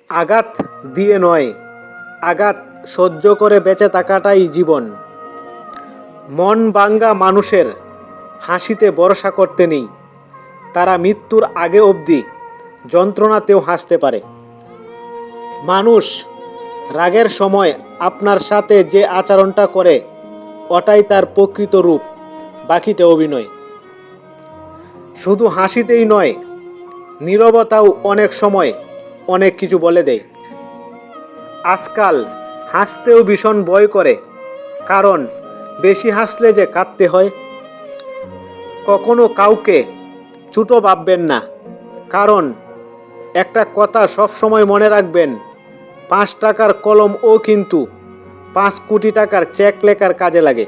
আঘাত দিয়ে নয়, আঘাত সহ্য করে বেঁচে থাকাটাই জীবন। মন ভাঙ্গা মানুষের হাসিতে ভরসা করতে নেই। তারা মৃত্যুর আগে অবধি যন্ত্রণাতেও হাসতে পারে। মানুষ রাগের সময় আপনার সাথে যে আচরণটা করে ওটাই তার প্রকৃত রূপ, বাকিটা অভিনয়। শুধু হাসিতেই নয়, নীরবতাও অনেক সময় অনেক কিছু বলে দেয়। আজকাল হাসতেও ভীষণ ভয় করে, কারণ বেশি হাসলে যে কাঁদতে হয়। কখনো কাউকে ছোট ভাববেন না, কারণ একটা কথা সবসময় মনে রাখবেন, 5 টাকার কলমও কিন্তু 5 কোটি টাকার চেক লেখার কাজে লাগে।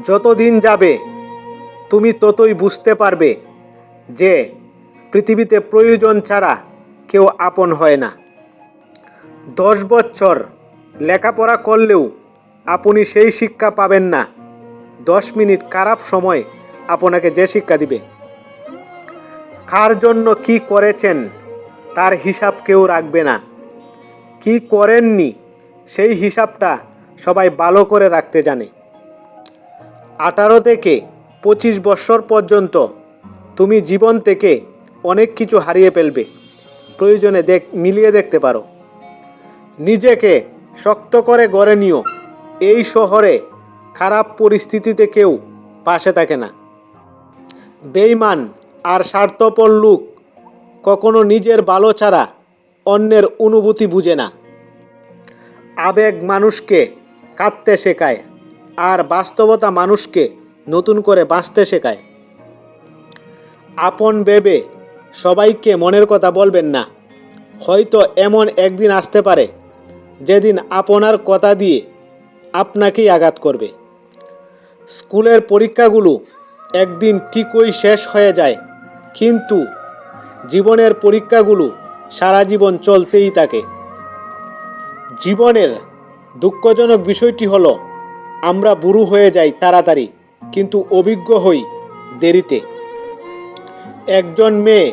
যত দিন যাবে তুমি ততই বুঝতে পারবে যে পৃথিবীতে প্রয়োজন ছাড়া কেউ আপন হয় না। 10 বছর লেখাপড়া করলেও আপনি সেই শিক্ষা পাবেন না 10 মিনিট খারাপ সময় আপনাকে যে শিক্ষা দিবে। কার জন্য কি করেছেন তার হিসাব কেউ রাখবে না, কি করেননি সেই হিসাবটা সবাই ভালো করে রাখতে জানে। 18 থেকে 25 বছর পর্যন্ত তুমি জীবন থেকে অনেক কিছু হারিয়ে ফেলবে, প্রয়োজনে মিলিয়ে দেখতে পারো। নিজেকে শক্ত করে গড়ে নিও। এই শহরে খারাপ পরিস্থিতিতে কেউ পাশে থাকে না। বেঈমান আর স্বার্থপর লোক কখনো নিজের ভালো ছাড়া অন্যের অনুভূতি বুঝে না। আবেগ মানুষকে কাঁদতে শেখায়, আর বাস্তবতা মানুষকে নতুন করে বাঁচতে শেখায়। আপন ভেবে সবাইকে মনের কথা বলবেন না। হয়তো এমন একদিন আসতে পারে যেদিন আপনার কথা দিয়ে আপনাকেই আঘাত করবে। স্কুলের পরীক্ষাগুলো একদিন ঠিকই শেষ হয়ে যায়, কিন্তু জীবনের পরীক্ষাগুলো সারা জীবন চলতেই থাকে। জীবনের দুঃখজনক বিষয়টি হলো আমরা বুড়ো হয়ে যাই তাড়াতাড়ি, কিন্তু অভিজ্ঞ হই দেরিতে। একজন মেয়ে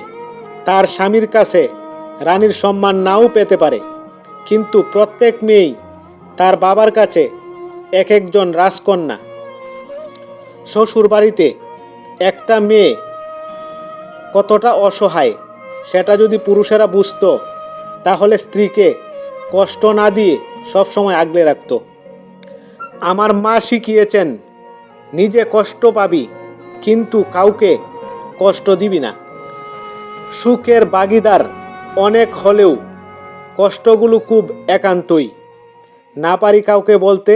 তার স্বামীর কাছে রানীর সম্মান নাও পেতে পারে, কিন্তু প্রত্যেক মেয়েই তার বাবার কাছে এক একজন রাজকন্যা। শ্বশুর বাড়িতে একটা মেয়ে কতটা অসহায় সেটা যদি পুরুষেরা বুঝতো, তাহলে স্ত্রীকে কষ্ট না দিয়ে সবসময় আগলে রাখত। আমার মা শিখিয়েছেন, নিজে কষ্ট পাবি কিন্তু কাউকে কষ্ট দিবি না। সুখের ভাগিদার অনেক হলেও কষ্টগুলো খুব একান্তই। না পারি কাউকে বলতে,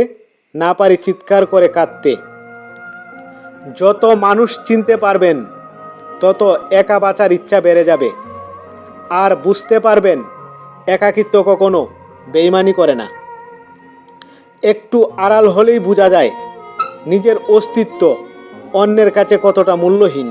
না পারি চিৎকার করে কাঁদতে। যত মানুষ চিনতে পারবেন তত একা বাঁচার ইচ্ছা বেড়ে যাবে, আর বুঝতে পারবেন একাকিত্ব কখনো বেইমানি করে না। একটু আড়াল হলেই বোঝা যায় নিজের অস্তিত্ব অন্যের কাছে কতটা মূল্যহীন।